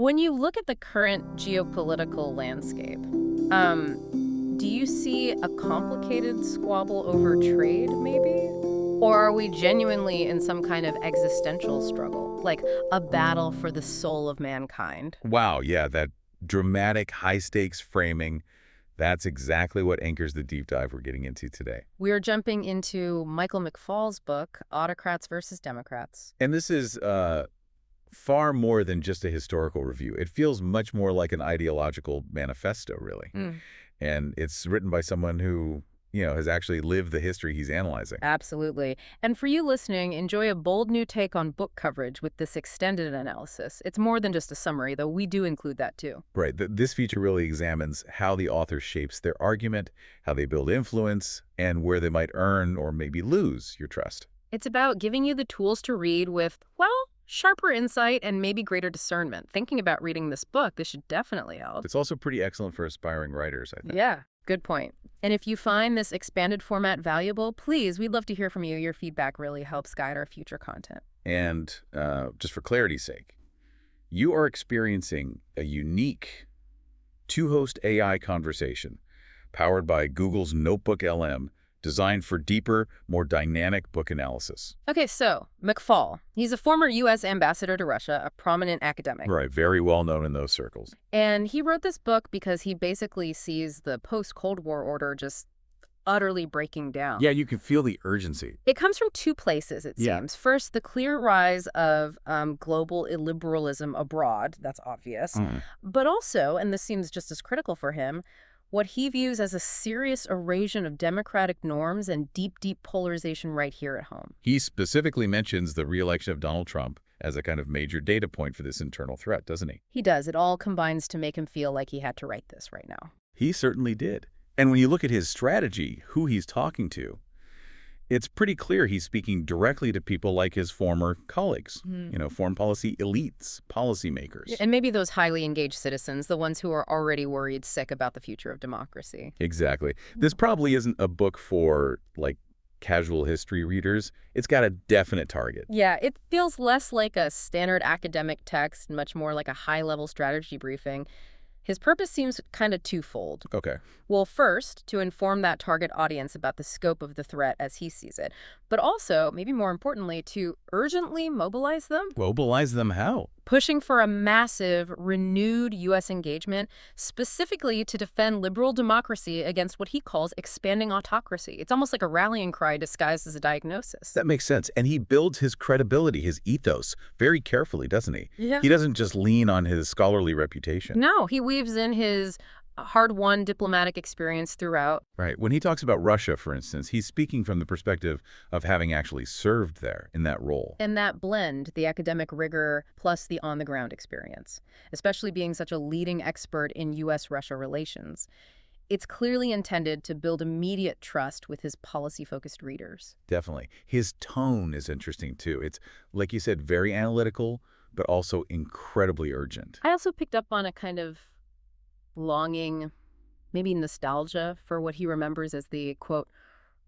When you look at the current geopolitical landscape, do you see a complicated squabble over trade, maybe? Or are we genuinely in some kind of existential struggle, like a battle for the soul of mankind? Wow, yeah, that dramatic, high-stakes framing, that's exactly what anchors the deep dive we're getting into today. We are jumping into Michael McFaul's book, Autocrats versus Democrats. And this is far more than just a historical review. It feels much more like an ideological manifesto, really. And it's written by someone who, has actually lived the history he's analyzing. Absolutely. And for you listening, enjoy a bold new take on book coverage with this extended analysis. It's more than just a summary, though we do include that too. Right. This feature really examines how the author shapes their argument, how they build influence, and where they might earn or maybe lose your trust. It's about giving you the tools to read with, well, sharper insight and maybe greater discernment. Thinking about reading this book, this should definitely help. It's also pretty excellent for aspiring writers, I think. Yeah, good point. And if you find this expanded format valuable, please, we'd love to hear from you. Your feedback really helps guide our future content. And just for clarity's sake, you are experiencing a unique two-host AI conversation powered by Google's NotebookLM, designed for deeper, more dynamic book analysis. Okay, so McFaul. He's a former U.S. ambassador to Russia, a prominent academic. Right, very well known in those circles. And he wrote this book because he basically sees the post-Cold War order just utterly breaking down. Yeah, you can feel the urgency. It comes from two places, it seems. First, the clear rise of global illiberalism abroad. That's obvious. But also, and this seems just as critical for him, what he views as a serious erosion of democratic norms and deep, deep polarization right here at home. He specifically mentions the re-election of Donald Trump as a kind of major data point for this internal threat, doesn't he? He does. It all combines to make him feel like he had to write this right now. He certainly did. And when you look at his strategy, who he's talking to, it's pretty clear he's speaking directly to people like his former colleagues, foreign policy elites, policymakers. And maybe those highly engaged citizens, the ones who are already worried sick about the future of democracy. Exactly. This probably isn't a book for, casual history readers. It's got a definite target. Yeah, it feels less like a standard academic text, much more like a high-level strategy briefing. His purpose seems kind of twofold. Okay. Well, first, to inform that target audience about the scope of the threat as he sees it, but also, maybe more importantly, to urgently mobilize them. Mobilize them how? Pushing for a massive, renewed U.S. engagement, specifically to defend liberal democracy against what he calls expanding autocracy. It's almost like a rallying cry disguised as a diagnosis. That makes sense. And he builds his credibility, his ethos, very carefully, doesn't he? Yeah. He doesn't just lean on his scholarly reputation. No, he weaves in his hard-won diplomatic experience throughout. Right. When he talks about Russia, for instance, he's speaking from the perspective of having actually served there in that role. And that blend, the academic rigor plus the on-the-ground experience, especially being such a leading expert in U.S.-Russia relations, it's clearly intended to build immediate trust with his policy-focused readers. Definitely. His tone is interesting, too. It's, like you said, very analytical, but also incredibly urgent. I also picked up on a kind of longing, maybe nostalgia for what he remembers as the, quote,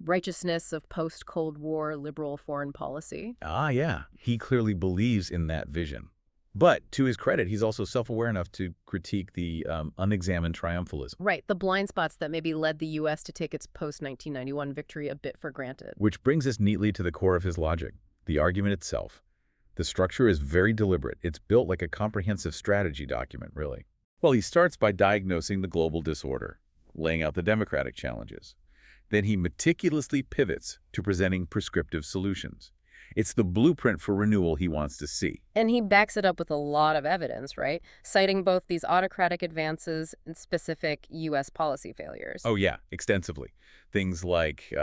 righteousness of post-Cold War liberal foreign policy. Ah, yeah. He clearly believes in that vision. But to his credit, he's also self-aware enough to critique the unexamined triumphalism. Right, the blind spots that maybe led the U.S. to take its post-1991 victory a bit for granted. Which brings us neatly to the core of his logic, the argument itself. The structure is very deliberate. It's built like a comprehensive strategy document, really. Well, he starts by diagnosing the global disorder, laying out the democratic challenges. Then he meticulously pivots to presenting prescriptive solutions. It's the blueprint for renewal he wants to see. And he backs it up with a lot of evidence, right? Citing both these autocratic advances and specific U.S. policy failures. Oh, yeah, extensively. Things like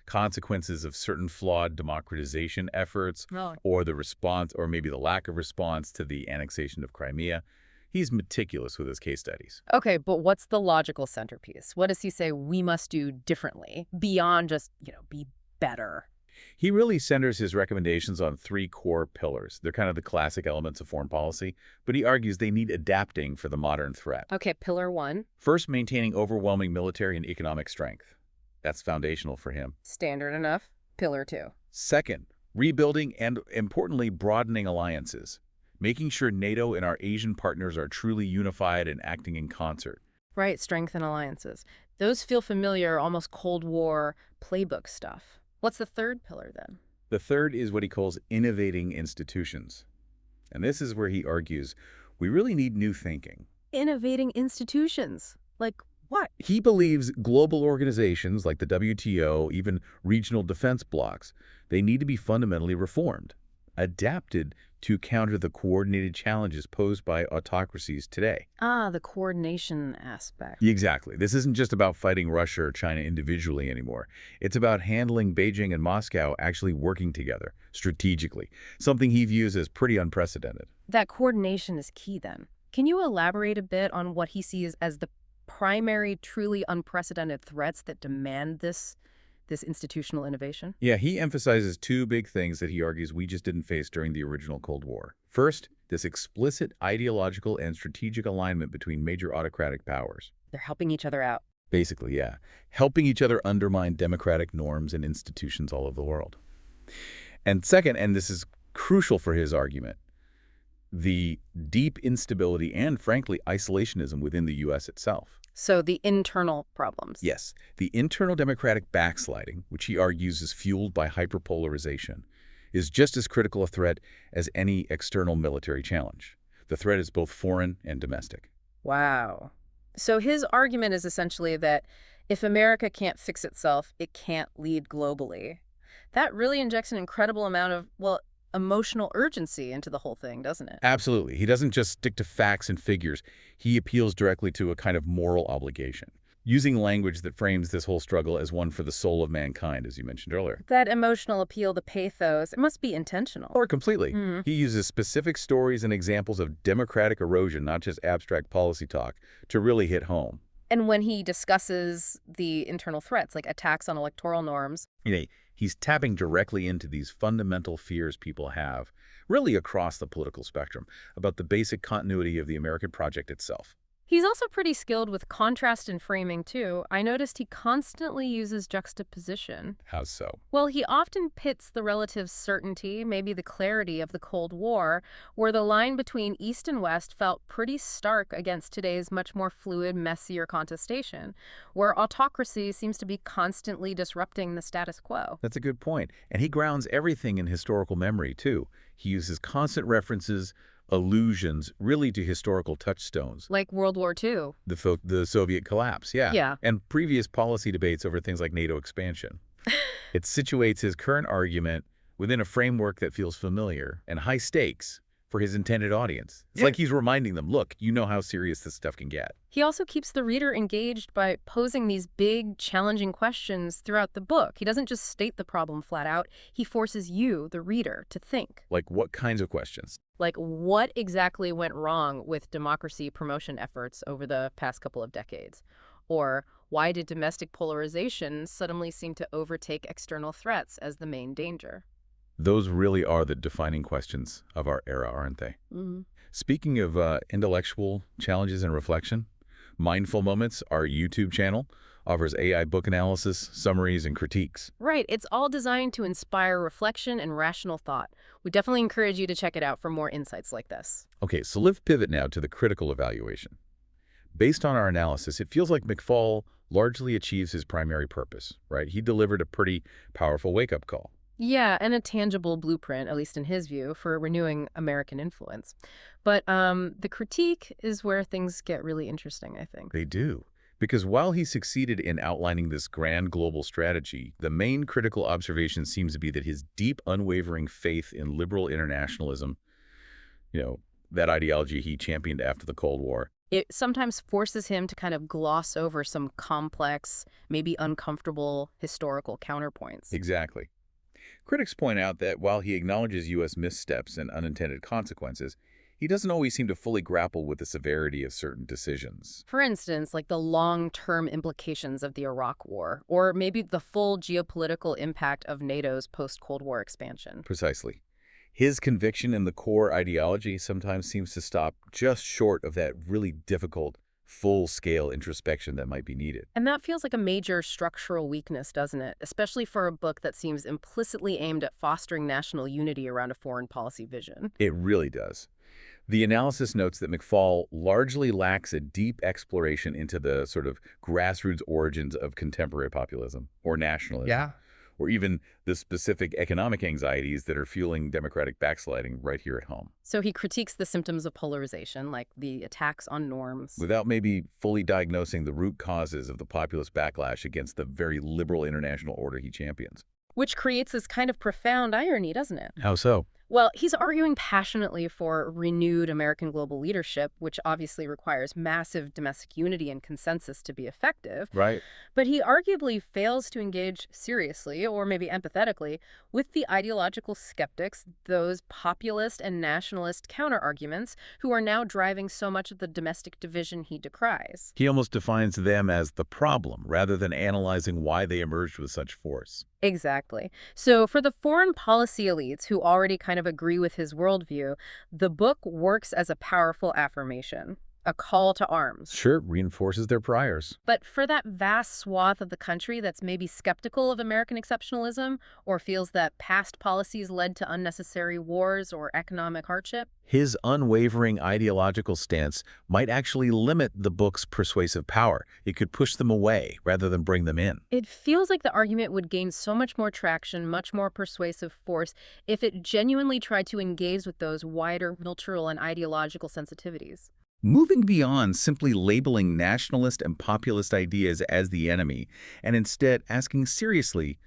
consequences of certain flawed democratization efforts, or the response, or maybe the lack of response to the annexation of Crimea. He's meticulous with his case studies. Okay, but what's the logical centerpiece? What does he say we must do differently beyond just, be better? He really centers his recommendations on three core pillars. They're kind of the classic elements of foreign policy, but he argues they need adapting for the modern threat. Okay, pillar one. First, maintaining overwhelming military and economic strength. That's foundational for him. Standard enough. Pillar two. Second, rebuilding and, importantly, broadening alliances. making sure NATO and our Asian partners are truly unified and acting in concert. Right, strengthen alliances. Those feel familiar, almost Cold War playbook stuff. What's the third pillar then? The third is what he calls innovating institutions. And this is where he argues we really need new thinking. Innovating institutions. Like what? He believes global organizations like the WTO, even regional defense blocs, they need to be fundamentally reformed, adapted to counter the coordinated challenges posed by autocracies today. Ah, the coordination aspect. Exactly. This isn't just about fighting Russia or China individually anymore. It's about handling Beijing and Moscow actually working together, strategically, something he views as pretty unprecedented. That coordination is key then. Can you elaborate a bit on what he sees as the primary, truly unprecedented threats that demand this institutional innovation? Yeah, he emphasizes two big things that he argues we just didn't face during the original Cold War. First, this explicit ideological and strategic alignment between major autocratic powers. They're helping each other out. Basically, yeah. Helping each other undermine democratic norms and institutions all over the world. And second, and this is crucial for his argument, the deep instability and, frankly, isolationism within the U.S. itself. So the internal problems. Yes, the internal democratic backsliding, which he argues is fueled by hyperpolarization, is just as critical a threat as any external military challenge. The threat is both foreign and domestic. Wow. So his argument is essentially that if America can't fix itself, it can't lead globally. That really injects an incredible amount of, well, emotional urgency into the whole thing, doesn't it? Absolutely. He doesn't just stick to facts and figures. He appeals directly to a kind of moral obligation, using language that frames this whole struggle as one for the soul of mankind, as you mentioned earlier. That emotional appeal, the pathos, it must be intentional. Or completely. He uses specific stories and examples of democratic erosion, not just abstract policy talk, to really hit home. And when he discusses the internal threats, like attacks on electoral norms, He's tapping directly into these fundamental fears people have, really across the political spectrum, about the basic continuity of the American project itself. he's also pretty skilled with contrast and framing, too. I noticed he constantly uses juxtaposition. How so? Well, he often pits the relative certainty, maybe the clarity of the Cold War, where the line between East and West felt pretty stark against today's much more fluid, messier contestation, where autocracy seems to be constantly disrupting the status quo. That's a good point. And he grounds everything in historical memory, too. He uses constant references, allusions, really to historical touchstones. Like World War II. The Soviet collapse, yeah. Yeah. And previous policy debates over things like NATO expansion. It situates his current argument within a framework that feels familiar and high stakes for his intended audience. It's like he's reminding them, look, you know how serious this stuff can get. He also keeps the reader engaged by posing these big, challenging questions throughout the book. He doesn't just state the problem flat out. He forces you, the reader, to think. Like what kinds of questions? Like, what exactly went wrong with democracy promotion efforts over the past couple of decades? Or why did domestic polarization suddenly seem to overtake external threats as the main danger? Those really are the defining questions of our era, aren't they? Speaking of intellectual challenges and reflection, Mindful Moments, our YouTube channel, offers AI book analysis, summaries, and critiques. Right. It's all designed to inspire reflection and rational thought. We definitely encourage you to check it out for more insights like this. Okay, so let's pivot now to the critical evaluation. Based on our analysis, it feels like McFaul largely achieves his primary purpose, right? He delivered a pretty powerful wake-up call. Yeah, and a tangible blueprint, at least in his view, for renewing American influence. But the critique is where things get really interesting, I think. They do. Because while he succeeded in outlining this grand global strategy, the main critical observation seems to be that his deep, unwavering faith in liberal internationalism, that ideology he championed after the Cold War, it sometimes forces him to kind of gloss over some complex, maybe uncomfortable historical counterpoints. Exactly. Critics point out that while he acknowledges U.S. missteps and unintended consequences, he doesn't always seem to fully grapple with the severity of certain decisions. For instance, like the long-term implications of the Iraq War, or maybe the full geopolitical impact of NATO's post-Cold War expansion. Precisely. His conviction in the core ideology sometimes seems to stop just short of that really difficult, full-scale introspection that might be needed. And that feels like a major structural weakness, doesn't it? Especially for a book that seems implicitly aimed at fostering national unity around a foreign policy vision. It really does. The analysis notes that McFaul largely lacks a deep exploration into the sort of grassroots origins of contemporary populism or nationalism, Yeah. or even the specific economic anxieties that are fueling democratic backsliding right here at home, So he critiques the symptoms of polarization, like the attacks on norms. without maybe fully diagnosing the root causes of the populist backlash against the very liberal international order he champions. Which creates this kind of profound irony, doesn't it? How so? Well, he's arguing passionately for renewed American global leadership, which obviously requires massive domestic unity and consensus to be effective. Right. But he arguably fails to engage seriously, or maybe empathetically, with the ideological skeptics, those populist and nationalist counterarguments who are now driving so much of the domestic division he decries. He almost defines them as the problem, rather than analyzing why they emerged with such force. Exactly. So for the foreign policy elites who already kind of agree with his worldview, the book works as a powerful affirmation, a call to arms. Sure, reinforces their priors. But for that vast swath of the country that's maybe skeptical of American exceptionalism or feels that past policies led to unnecessary wars or economic hardship, His unwavering ideological stance might actually limit the book's persuasive power. It could push them away rather than bring them in. it feels like the argument would gain so much more traction, much more persuasive force, if it genuinely tried to engage with those wider cultural and ideological sensitivities. Moving beyond simply labeling nationalist and populist ideas as the enemy, and instead asking seriously,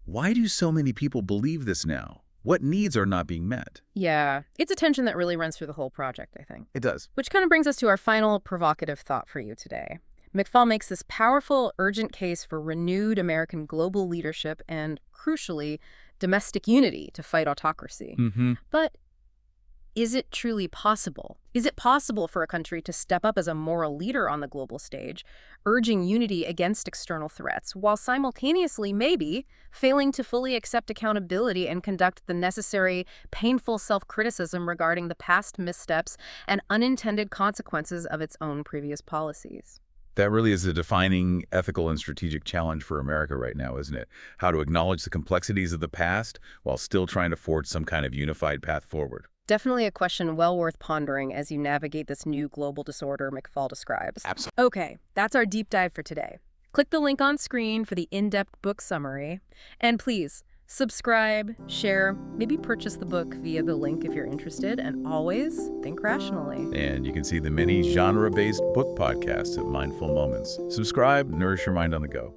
why do so many people believe this now? What needs are not being met? Yeah, it's a tension that really runs through the whole project, I think. It does. Which kind of brings us to our final provocative thought for you today. McFaul makes this powerful, urgent case for renewed American global leadership and, crucially, domestic unity to fight autocracy. But is it truly possible? Is it possible for a country to step up as a moral leader on the global stage, urging unity against external threats, while simultaneously, maybe, failing to fully accept accountability and conduct the necessary, painful self-criticism regarding the past missteps and unintended consequences of its own previous policies? That really is a defining ethical and strategic challenge for America right now, isn't it? How to acknowledge the complexities of the past while still trying to forge some kind of unified path forward. Definitely a question well worth pondering as you navigate this new global disorder McFaul describes. Absolutely. Okay, that's our deep dive for today. Click the link on screen for the in-depth book summary. And please, subscribe, share, maybe purchase the book via the link if you're interested, and always think rationally. And you can see the many genre-based book podcasts at Mindful Moments. Subscribe, nourish your mind on the go.